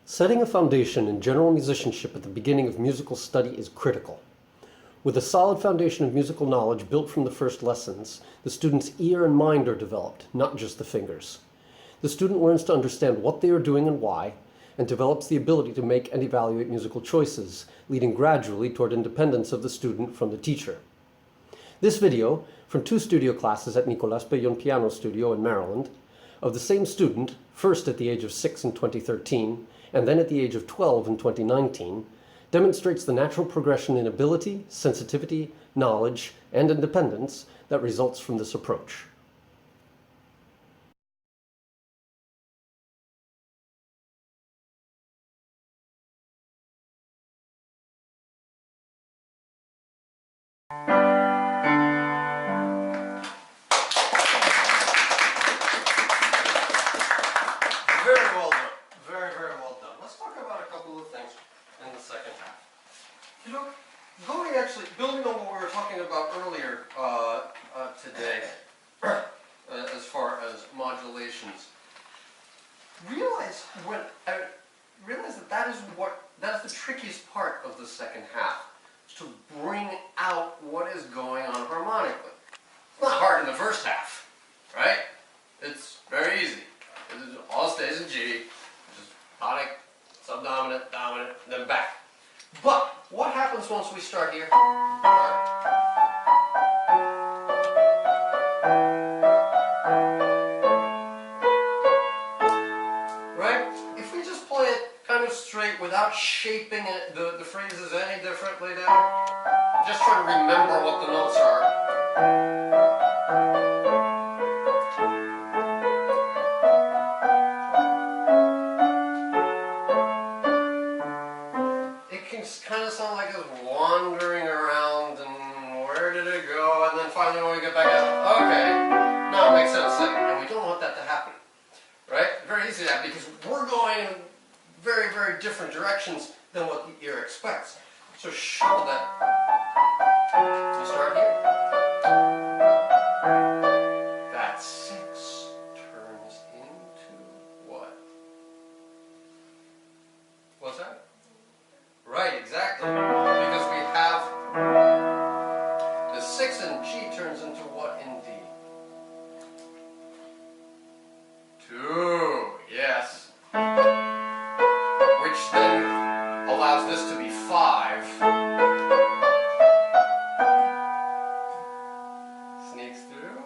Setting a foundation in general musicianship at the beginning of musical study is critical. With a solid foundation of musical knowledge built from the first lessons, the student's ear and mind are developed, not just the fingers. The student learns to understand what they are doing and why, and develops the ability to make and evaluate musical choices, leading gradually toward independence of the student from the teacher. This video, from 2 studio classes at Nicolás Pellón Piano Studio in Maryland, of the same student, first at the age of 6 in 2013, and then at the age of 12 in 2019, demonstrates the natural progression in ability, sensitivity, knowledge, and independence that results from this approach. Very well done. Very, very well done. Let's talk about a couple of things in the second half. You know, building on what we were talking about earlier today, as far as modulations, realize that is the trickiest part of the second half, to bring out what is going on harmonically. It's not hard in the first half, right? It's very easy. All stays in G, just tonic, subdominant, dominant, then back. But what happens once we start here? Right? If we just play it kind of straight without shaping it, the phrases any differently now, just try to remember what the notes are. Kind of sound like it's wandering around and where did it go, and then finally when we get back out, okay, now it makes sense, and we don't want that to happen, right? Very easy to that, because we're going in very, very different directions than what the ear expects. So show that you start here. That 6 turns into what? What's that? Right, exactly. Because we have the 6 in G turns into what in D? 2, yes. Which then allows this to be 5. Sneaks through.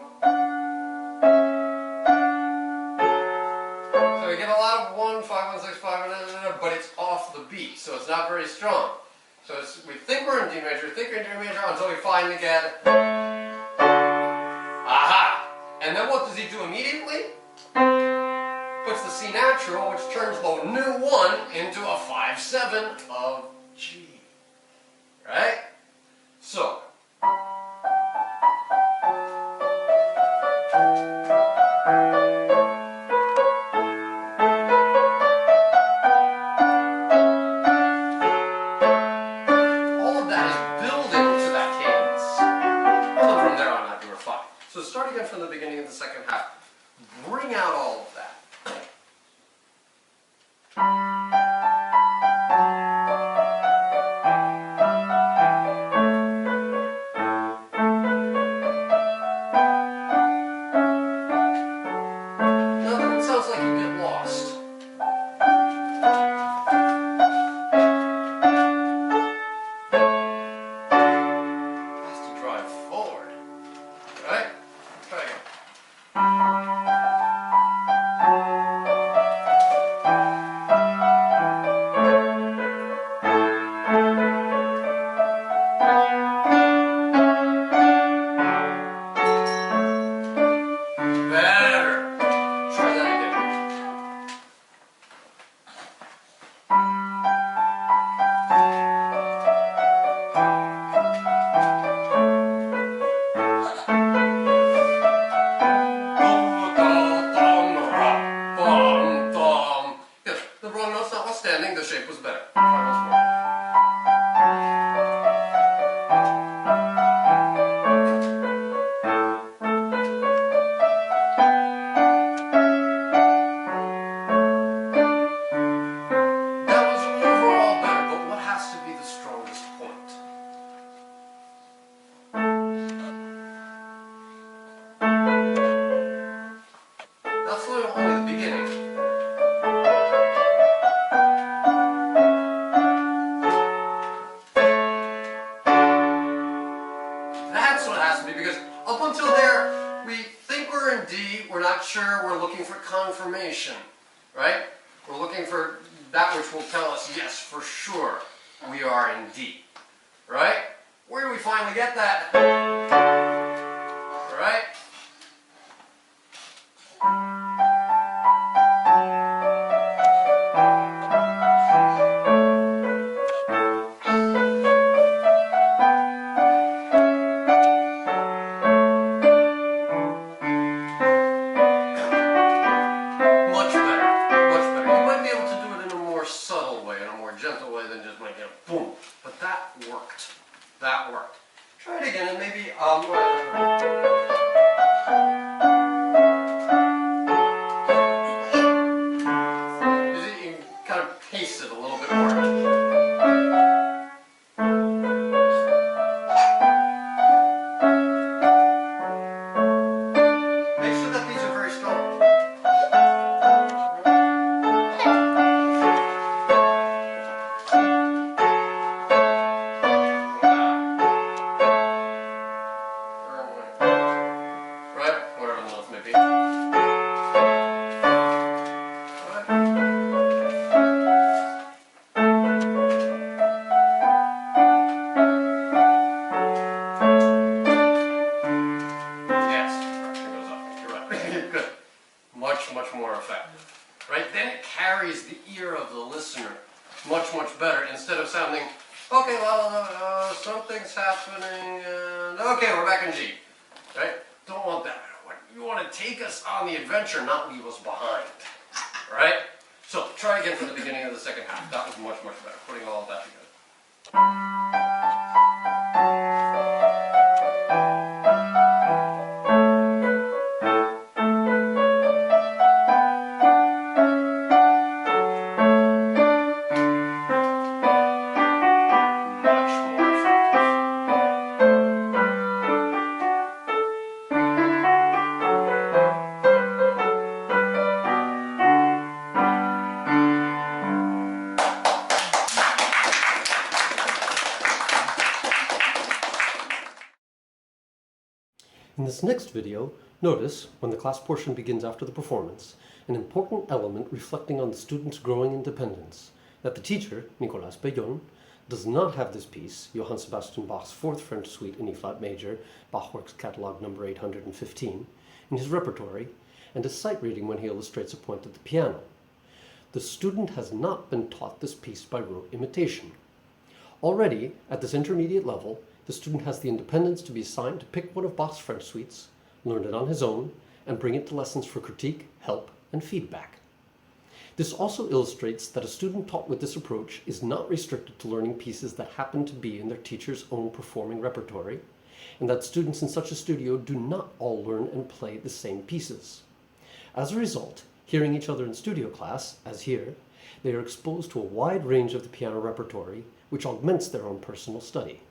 So we get a lot of 1, 5, 1, 6, 5, but it's off the beat, so it's not very strong. So we think we're in D major, think we're in D major until we finally get aha! And then what does he do immediately? Puts the C natural, which turns the new 1 into a 5/7 of G. Right? So start again from the beginning of the second half. Bring out all of that. Now then it sounds like you get lost. Has to drive forward. Right? Try again. we're in D, we're not sure, we're looking for confirmation, right? We're looking for that which will tell us, yes, for sure, we are in D, right? Where do we finally get that? Right? That worked. Try it again and maybe you can kind of pace it a little bit more. Make sure that these are very strong. Much more effective, right? Then it carries the ear of the listener much better, instead of sounding, okay, well, something's happening, and okay, we're back in G, right? Don't want that. You want to take us on the adventure, not leave us behind, right? So try again from the beginning of the second half. That was much better, putting all of that together. In this next video, notice, when the class portion begins after the performance, an important element reflecting on the student's growing independence, that the teacher, Nicolás Pellón, does not have this piece, Johann Sebastian Bach's Fourth French Suite in E-flat major, Bach Works Catalog number 815, in his repertory, and a sight reading when he illustrates a point at the piano. The student has not been taught this piece by rote imitation. Already, at this intermediate level, the student has the independence to be assigned to pick one of Bach's French suites, learn it on his own, and bring it to lessons for critique, help, and feedback. This also illustrates that a student taught with this approach is not restricted to learning pieces that happen to be in their teacher's own performing repertory, and that students in such a studio do not all learn and play the same pieces. As a result, hearing each other in studio class, as here, they are exposed to a wide range of the piano repertory, which augments their own personal study.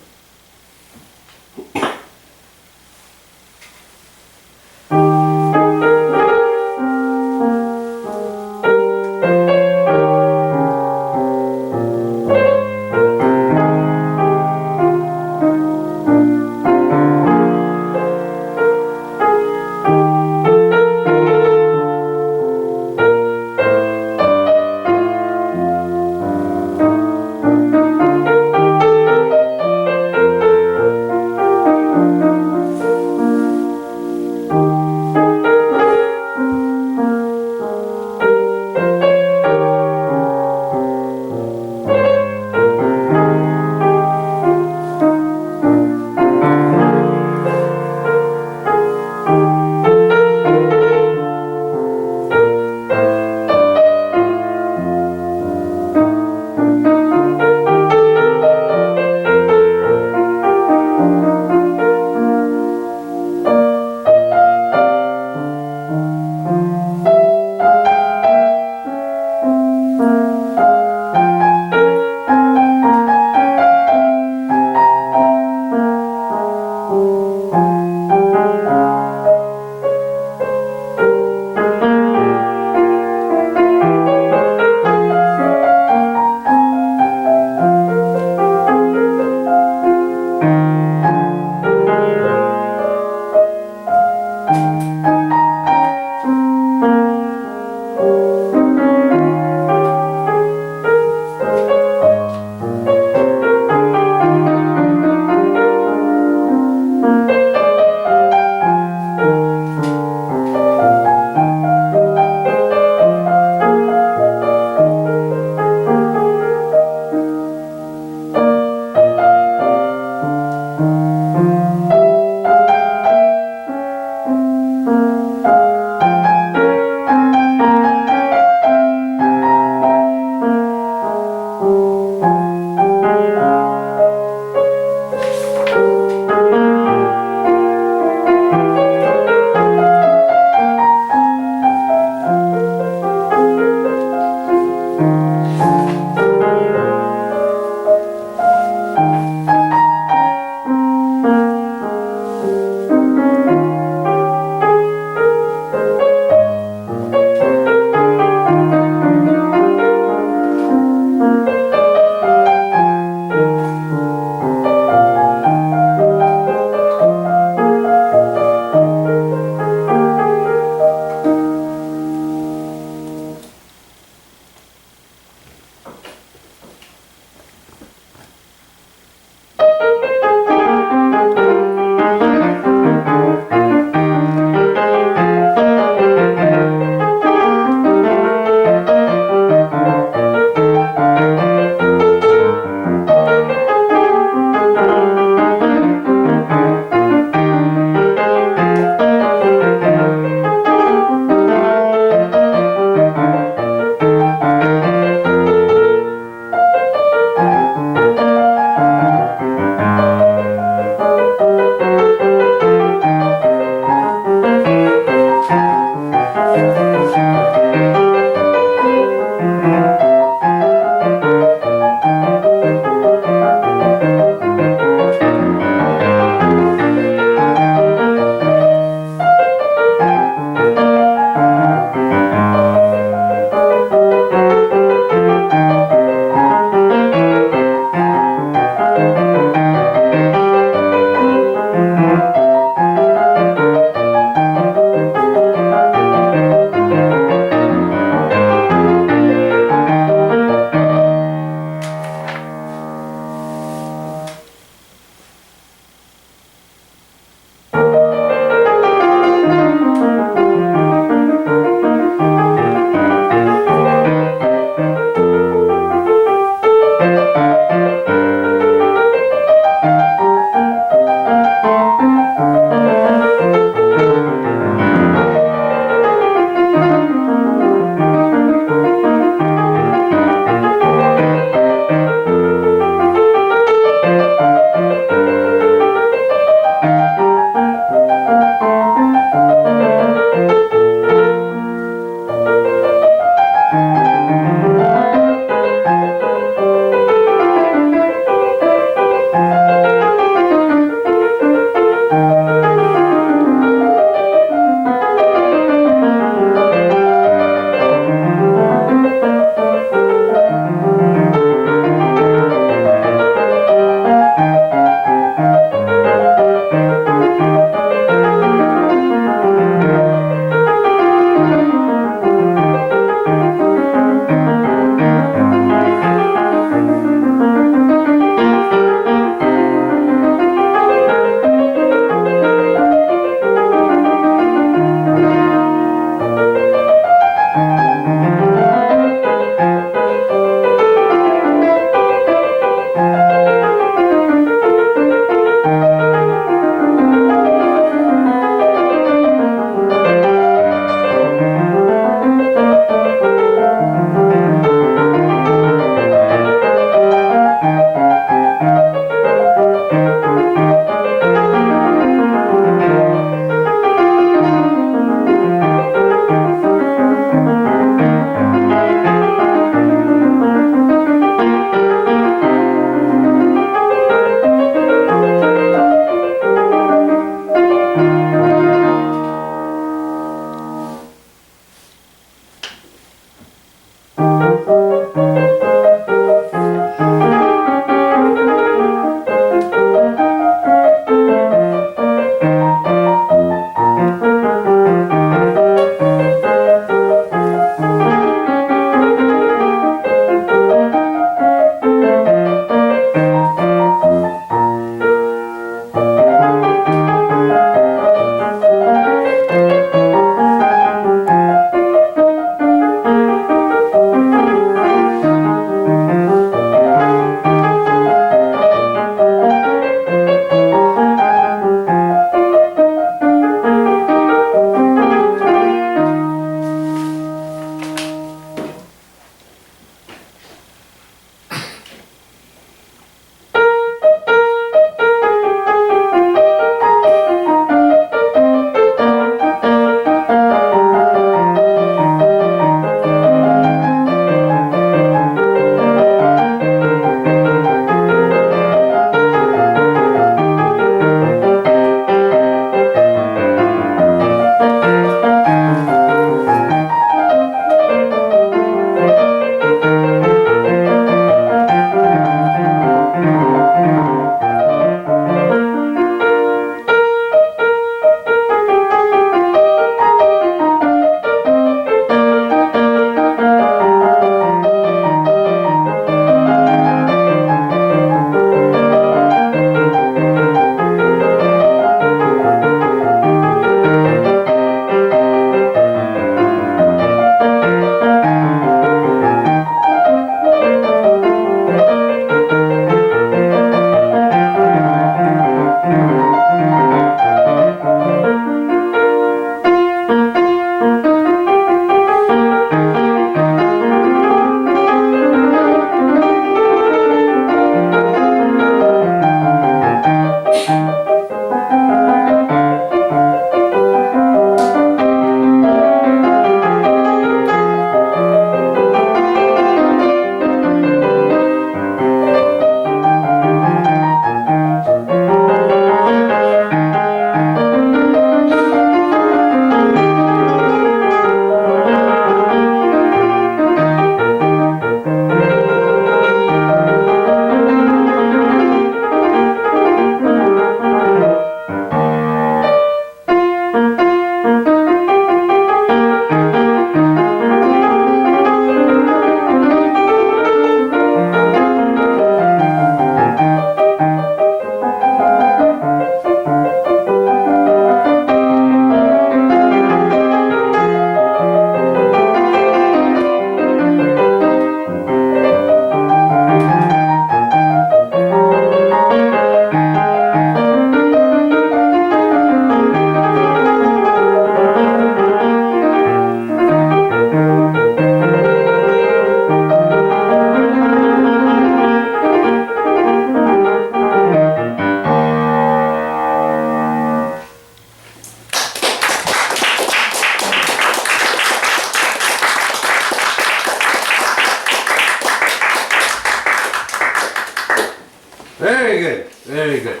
Very good, very good.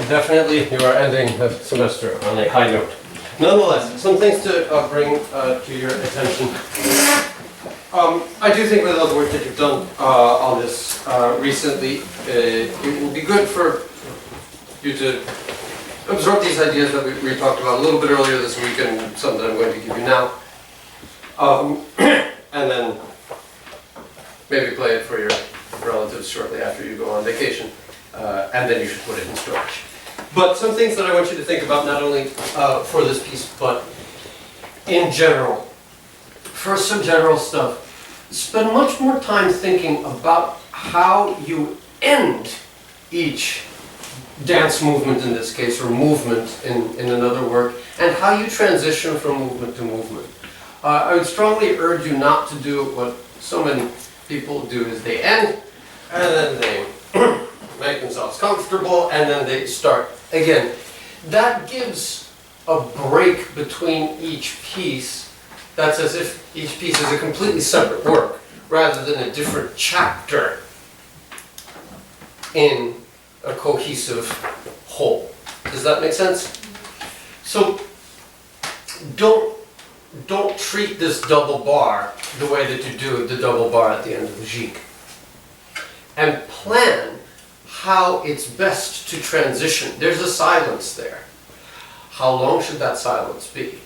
Definitely you are ending the semester on a high note. Nonetheless, some things to bring to your attention. I do think with all the work that you've done on this recently, it will be good for you to absorb these ideas that we talked about a little bit earlier this week and some that I'm going to give you now. And then maybe play it for your relatives shortly after you go on vacation. And then you should put it in storage. But some things that I want you to think about, not only for this piece, but in general. First, some general stuff. Spend much more time thinking about how you end each dance movement in this case, or movement in another work, and how you transition from movement to movement. I would strongly urge you not to do what so many people do, is they end, and then they make themselves comfortable, and then they start again. That gives a break between each piece. That's as if each piece is a completely separate work, rather than a different chapter in a cohesive whole. Does that make sense? So don't treat this double bar the way that you do the double bar at the end of the jig. And plan how it's best to transition. There's a silence there. How long should that silence be?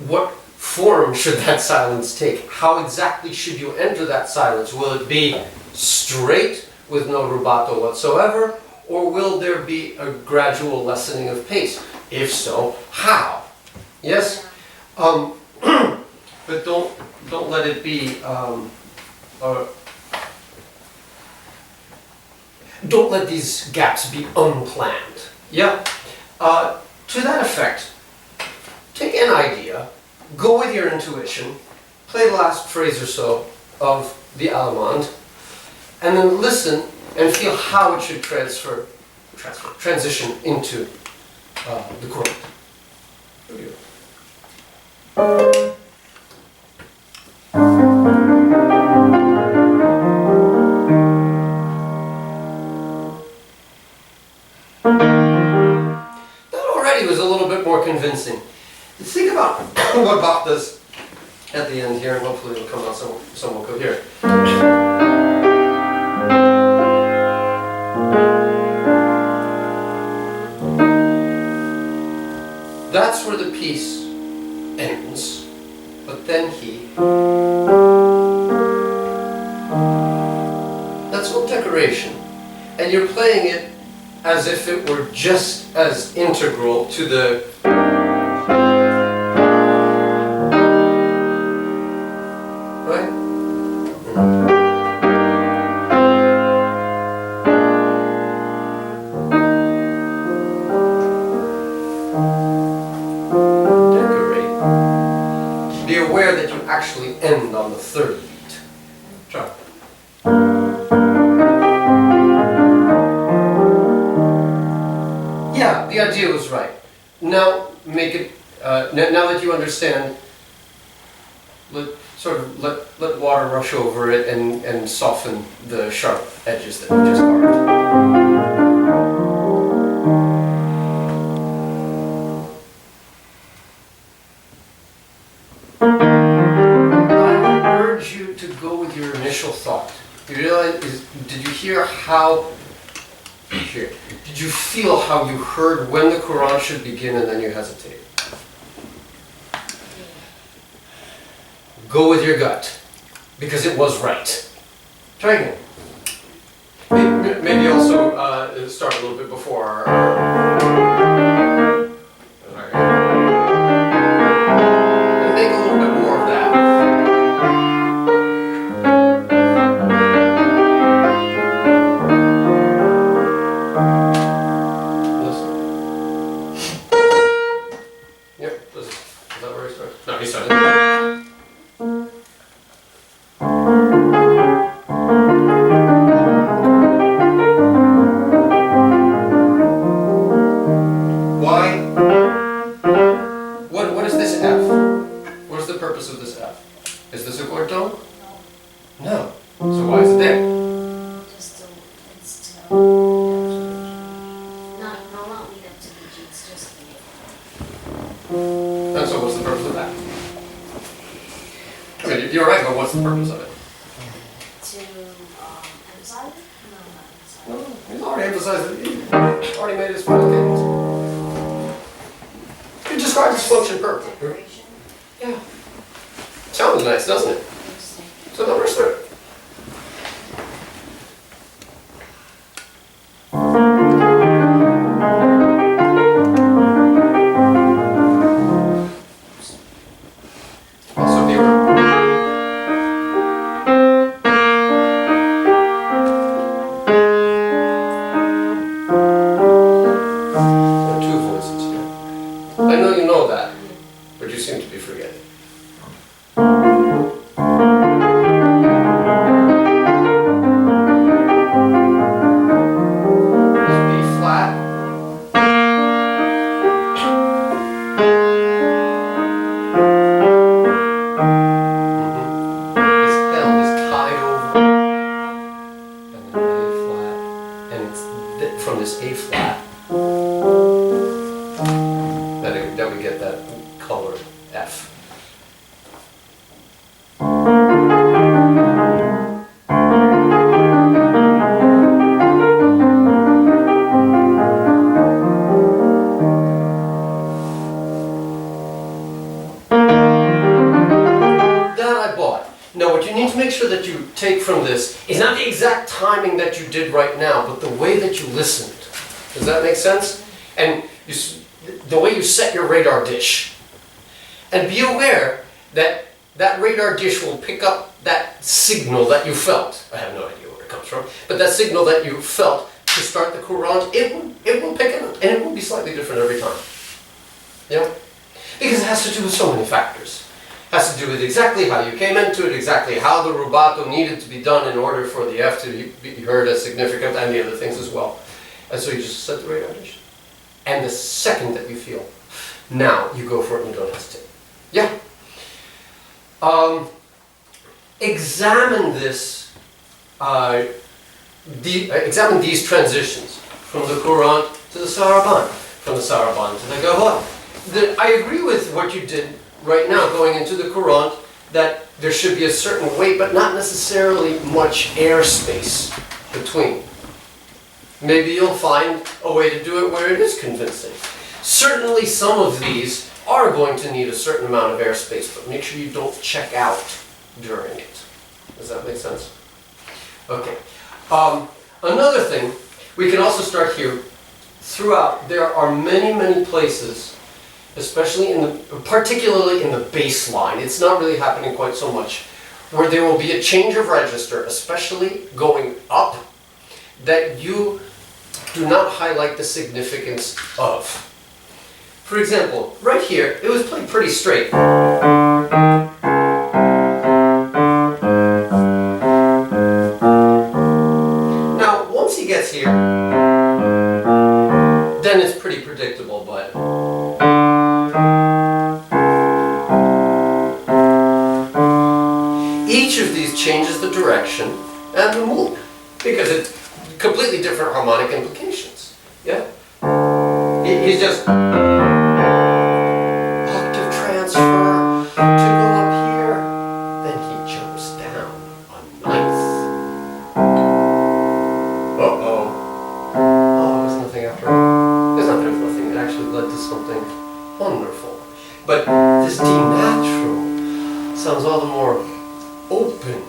What form should that silence take? How exactly should you enter that silence? Will it be straight with no rubato whatsoever? Or will there be a gradual lessening of pace? If so, how? Yes? But don't let it be don't let these gaps be unplanned. Yeah? To that effect, take an idea, go with your intuition, play the last phrase or so of the Allemande, and then listen and feel how it should transition into the chord. Here we go. Convincing. Think about what Bach does at the end here, and hopefully it'll come out somewhat coherent. That's where the piece ends, but then that's all decoration, and you're playing it as if it were just as integral to the right? Decorate. Be aware that you actually end on the third beat. Try. Yeah, the idea was right. Now make it. Now that you understand, let water rush over it and soften the sharp edges that we just carved. I would urge you to go with your initial thought. You realize? Did you hear how? Here. Did you feel how you heard when the Quran should begin and then you hesitated? Go with your gut, because it was right. Try again. Maybe also start a little bit before. And make a little bit more of that. Just And so what's the purpose of that? I mean, you're right, but what's the purpose of it? To emphasize it? No, not emphasize it. No, he's already emphasized it. He already made his final cadence. He describes his function perfectly. Decoration. Yeah. Sounds nice, doesn't it? Interesting. So don't rush through it. Also be aware. There are two voices here. I know you know that, but you seem to be forgetting. From this A flat that we get that color F. That I bought. Now what you need to make sure that you take from this is not the exact timing that you did right now, but the way that you listened. Does that make sense? And the way you set your radar dish. And be aware that that radar dish will pick up that signal that you felt. I have no idea where it comes from, but that signal that you felt to start the courant, it will pick it up, and it will be slightly different every time. Yeah? Because it has to do with so many factors. It has to do with exactly how you came into it, exactly how the rubato needed to be done in order for the F to be heard as significant, and the other things as well. And so you just set the radar dish. And the second that you feel, now you go for it and you don't hesitate. Yeah. Examine this, examine these transitions from the courant to the sarabande, from the sarabande to the gavotte. I agree with what you did right now going into the courant, that there should be a certain weight, but not necessarily much airspace between. Maybe you'll find a way to do it where it is convincing. Certainly some of these are going to need a certain amount of airspace, but make sure you don't check out during it. Does that make sense? Okay. Another thing, we can also start here. Throughout, there are many, many places, especially particularly in the bass line, it's not really happening quite so much, where there will be a change of register, especially going up, that you do not highlight the significance of. For example, right here, it was played pretty straight. Now, once he gets here, then it's pretty predictable, but each of these changes the direction and the mood, because it's completely different harmonic implications. Yeah? He's just octave transfer to go up here, then he jumps down a ninth. Uh-oh. Oh, there's nothing after all. There's not nothing. It actually led to something wonderful. But this D natural sounds all the more open,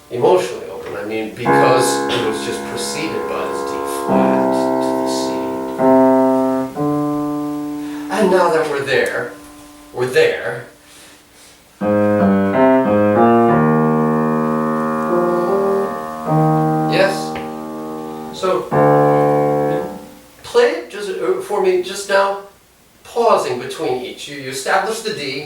emotionally open. I mean, because it was just preceded by this D flat to the C. And now that we're there. Yes? So, play it just for me just now, pausing between each. You establish the D.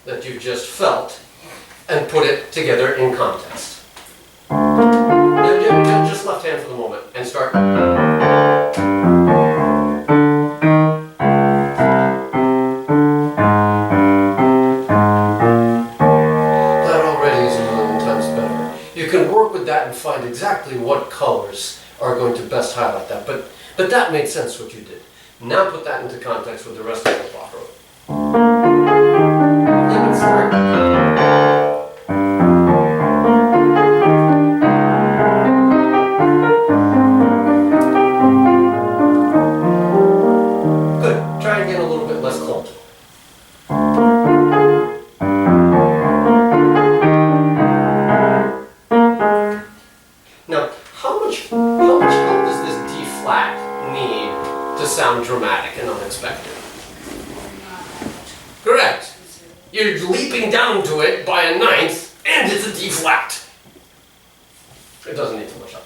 That you just felt and put it together in context. stand for the moment and start. And find exactly what colors are going to best highlight that. But that made sense what you did. Now put that into context with the rest of the Bach. Let's start. Good. Try again a little bit less clumped. Sound dramatic and unexpected. Correct. You're leaping down to it by a ninth, and it's a D flat. It doesn't need too much help.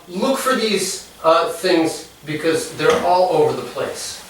Look for these things because they're all over the place.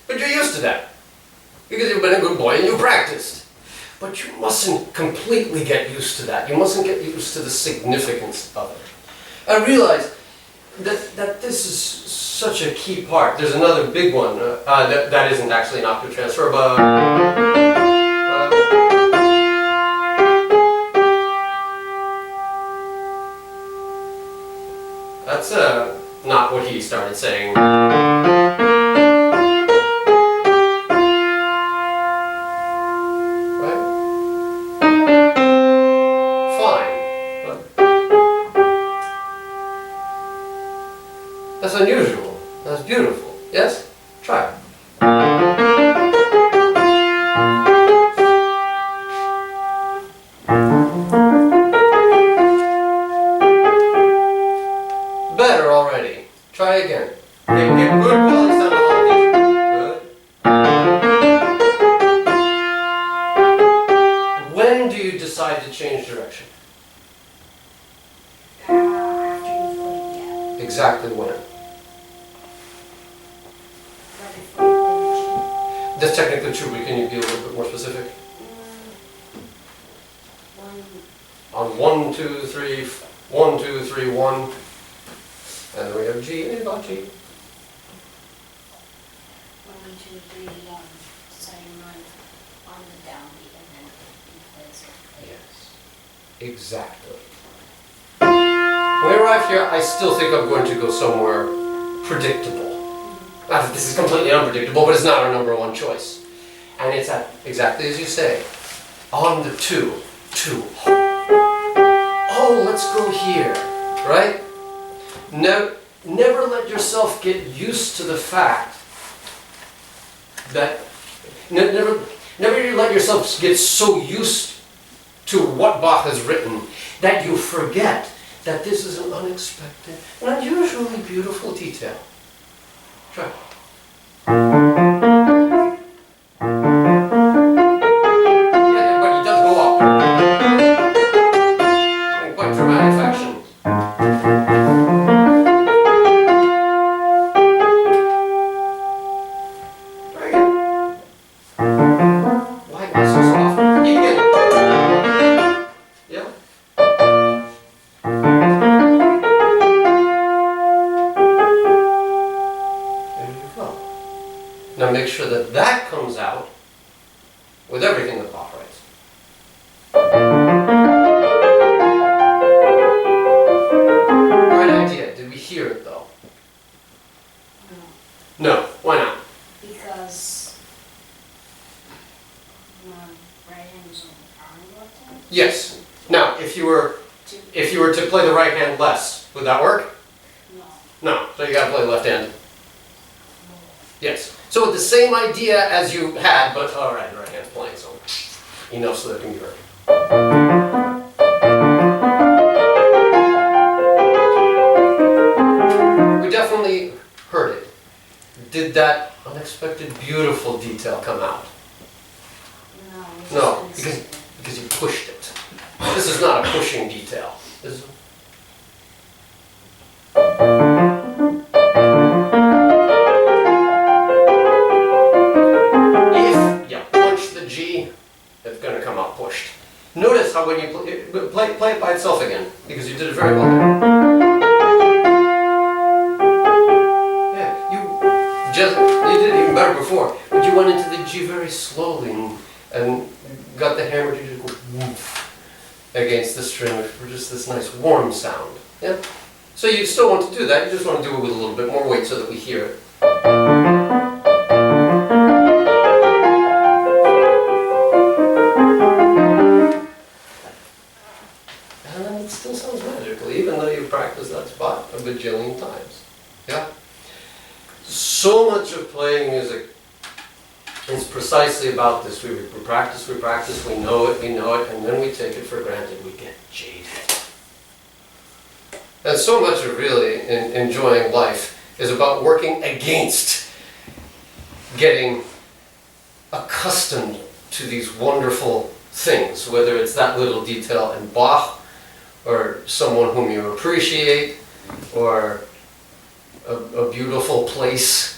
But you're used to that because you've been a good boy and you practiced. But you mustn't completely get used to that. You mustn't get used to the significance of it. I realize that this is such a key part. There's another big one that isn't actually an octave transfer, but that's not what he started saying. That's unusual. That's beautiful. Yes? Try it. Better already. Try again. Get good quality sound on all these. Good. When do you decide to change direction? Exactly when? That's technically true, but can you be a little bit more specific? On 1, 2, 3, 1, 2, 3, 1. And then we have G and Bach G. 1, 2, 3, 1. Setting on the downbeat and then he plays it. Yes. Exactly. When we arrive here, I still think I'm going to go somewhere predictable. Not that this is completely unpredictable, but it's not our number one choice. And it's at, exactly as you say, on the 2, 2. Oh, let's go here, right? Never let yourself get used to the fact that, never let yourself get so used to what Bach has written that you forget that this is an unexpected and unusually beautiful detail. Try. Yeah, but he does go up. In quite dramatic fashion. Try again. Why am I so soft? Again. Yeah. Now make sure that that comes out with everything that Bach writes. Right idea. Did we hear it though? No. No. Why not? Because Yes. Now, if you were to play the right hand less, would that work? No. No. So you got to play left hand. Yes. So the same idea as you had, but all right, the right hand's playing, so enough so that it can be heard. We definitely heard it. Did that unexpected, beautiful detail come out? No. No, because you pushed it. This is not a pushing detail. This is if you punch the G, it's going to come out pushed. Notice how when you play it by itself again, because you did it very well. Yeah, you did it even better before, but you went into the G very slowly and got the hammer to just go woof against the string for just this nice warm sound. Yeah. So you still want to do that, you just want to do it with a little bit more weight so that we hear it. And it still sounds magical, even though you've practiced that spot a bajillion times. Yeah? So much of playing music is precisely about this. We practice, we know it, and then we take it for granted. We get jaded. And so much of really enjoying life is about working against getting accustomed to these wonderful things, whether it's that little detail in Bach, or someone whom you appreciate, or a beautiful place.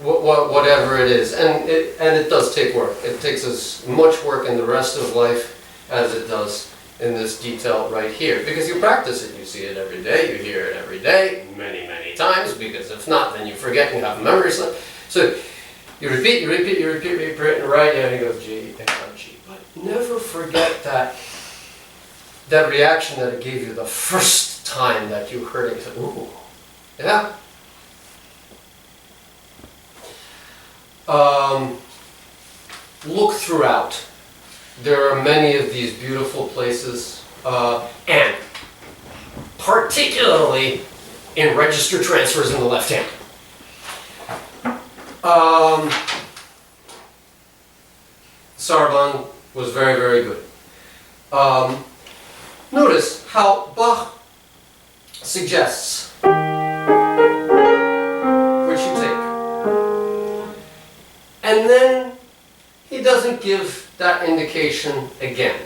Whatever it is, and it does take work. It takes as much work in the rest of life as it does in this detail right here, because you practice it, you see it every day, you hear it every day, many times, because if not, then you forget and you have memory slip. So you repeat, and right, yeah, you go G, G. But never forget that reaction that it gave you the first time that you heard it. You said, ooh, yeah. Look throughout. There are many of these beautiful places, and particularly in register transfers in the left hand. Sarabande was very good. Notice how Bach suggests which you take. And then he doesn't give that indication again.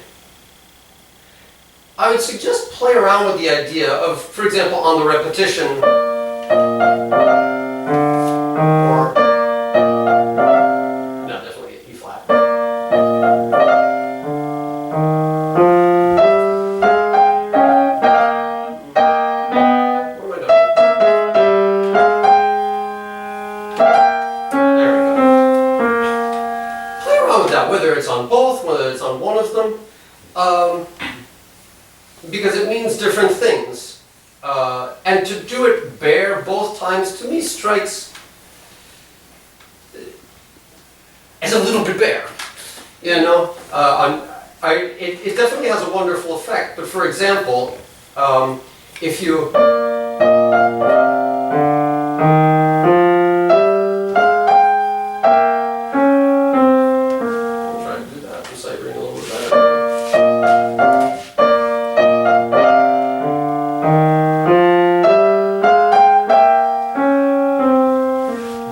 I would suggest play around with the idea of, for example, on the repetition, or, no, definitely E flat. What am I doing? There we go. Play around with that, whether it's on both, whether it's on one of them. Because it means different things. And to do it bare both times, to me, strikes as a little bit bare. You know? It definitely has a wonderful effect. But for example, if you... I'll try to do that, deciphering a little bit better.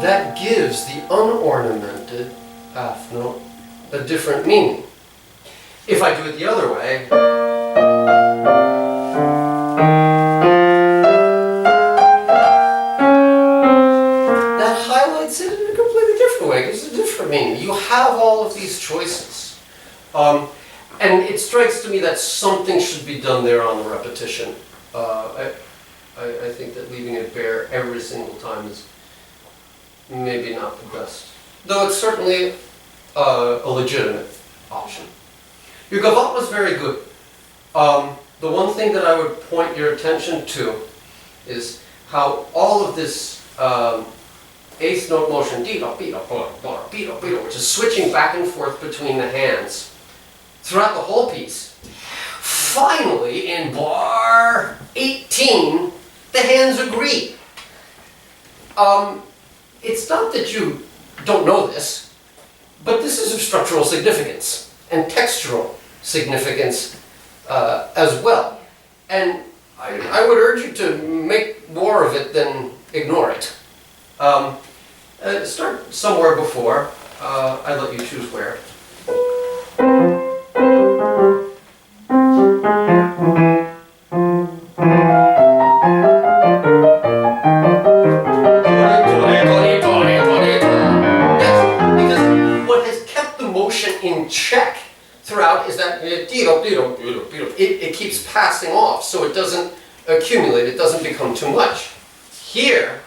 That gives the unornamented half note a different meaning. If I do it the other way, that highlights it in a completely different way, gives it a different meaning. You have all of these choices. And it strikes to me that something should be done there on the repetition. I think that leaving it bare every single time is maybe not the best. Though it's certainly a legitimate option. Your gavotte was very good. The one thing that I would point your attention to is how all of this eighth note motion, which is switching back and forth between the hands, throughout the whole piece. Finally, in bar 18, the hands agree. It's not that you don't know this, but this is of structural significance and textural significance as well. And I would urge you to make more of it than ignore it. Start somewhere before. I let you choose where. In check throughout is that it keeps passing off, so it doesn't accumulate, it doesn't become too much. Here,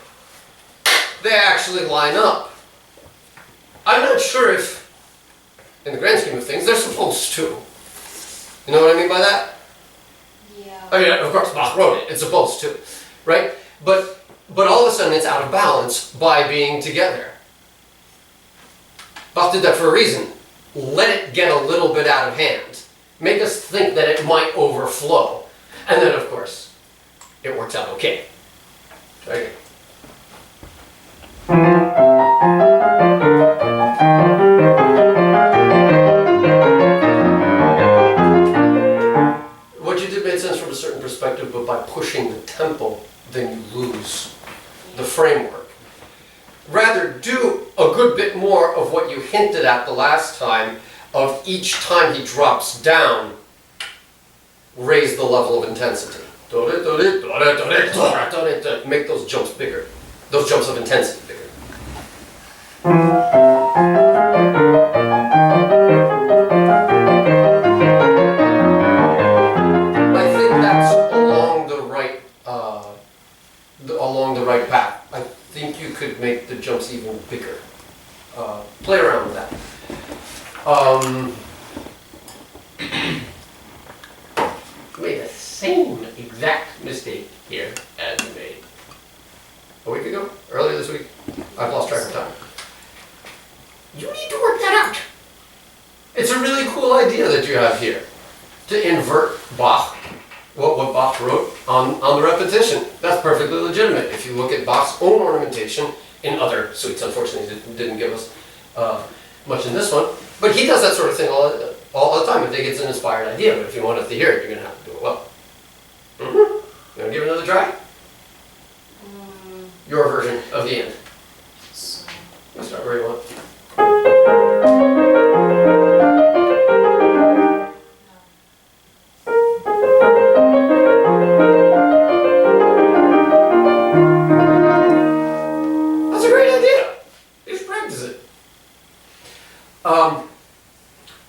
they actually line up. I'm not sure if, in the grand scheme of things, they're supposed to. You know what I mean by that? Yeah. I mean, of course, Bach wrote it, it's supposed to, right? But all of a sudden it's out of balance by being together. Bach did that for a reason. Let it get a little bit out of hand. Make us think that it might overflow. And then, of course, it works out okay. Try again. What you did made sense from a certain perspective, but by pushing the tempo, then you lose the framework. Rather, do a good bit more of what you hinted at the last time, of each time he drops down, raise the level of intensity. Make those jumps bigger. Those jumps of intensity bigger. I think that's along the right path. I think you could make the jumps even bigger. Play around with that. Made the same exact mistake here as we made a week ago, earlier this week. I've lost track of time. You need to work that out. It's a really cool idea that you have here, to invert Bach, what Bach wrote on the repetition. That's perfectly legitimate. If you look at Bach's own ornamentation in other suites, unfortunately it didn't give us much in this one, but he does that sort of thing all the time. I think it's an inspired idea, but if you want us to hear it, you're going to have to do it well. You want to give it another try? Your version of the end. So, Let's start where you want. That's a great idea. You should practice it.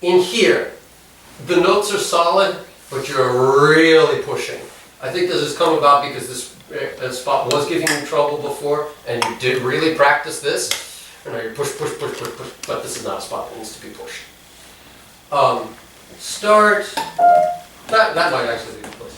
In here, the notes are solid, but you're really pushing. I think this has come about because this spot was giving you trouble before, and you did really practice this. And now you push, but this is not a spot that needs to be pushed. Start. That might actually be the place.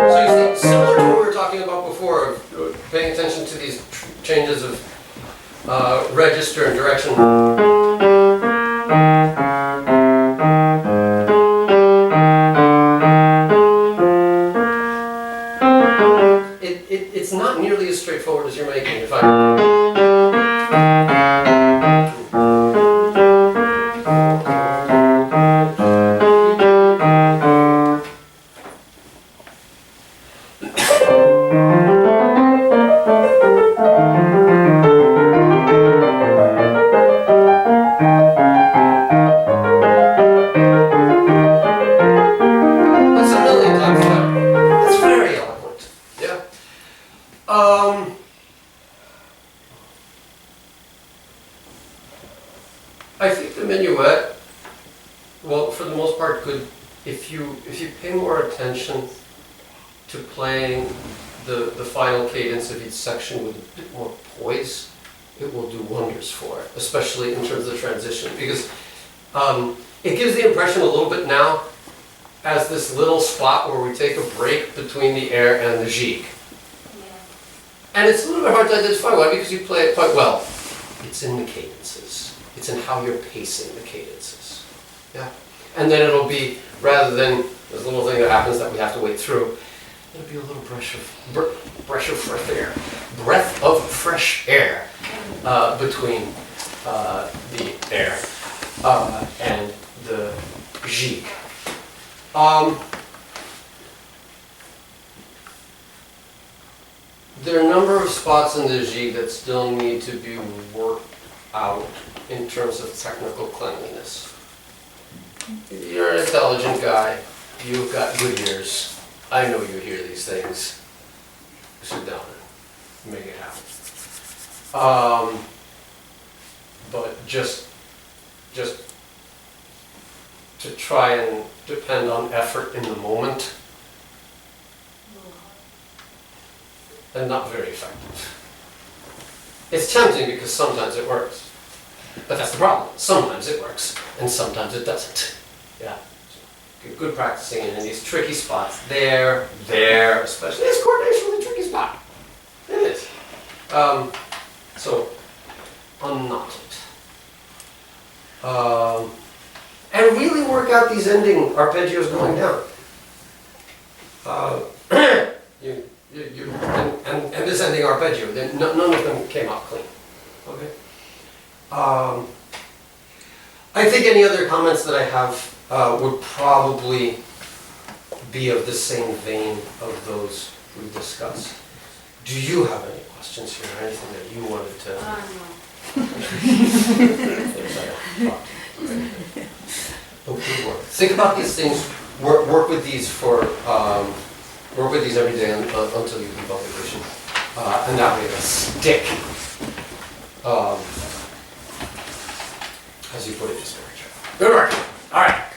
So you see, similar to what we were talking about before, of paying attention to these changes of register and direction. It's not nearly as straightforward as you're making it. That's a million times better. That's very eloquent. Yeah. I think the Minuet, well, for the most part, could, if you pay more attention to playing the final cadence of each section with a bit more poise, it will do wonders for it, especially in terms of transition, because it gives the impression a little bit now as this little spot where we take a break between the air and the jig. Yeah. And it's a little bit hard to identify. Why? Because you play it quite well. It's in the cadences. It's in how you're pacing the cadences. Yeah. And then it'll be, rather than this little thing that happens that we have to wait through, it'll be a little breath of fresh air. Breath of fresh air between the air and the jig. There are a number of spots in the jig that still need to be worked out in terms of technical cleanliness. You're an intelligent guy. You've got good ears. I know you hear these things. Sit down and make it happen. But just to try and depend on effort in the moment, and not very effective. It's tempting because sometimes it works. But that's the problem. Sometimes it works, and sometimes it doesn't. Yeah. Good practicing in these tricky spots. There, especially. It's coordination with a tricky spot. It is. So, unknot it. And really work out these ending arpeggios going down. And this ending arpeggio, none of them came out clean. Okay. I think any other comments that I have would probably be of the same vein of those we discussed. Do you have any questions here, or anything that you wanted to? No. Okay, work. Think about these things. Work with these for. Work with these every day until you do publication, and that way they'll stick. As you put it, just very true. Good work. All right.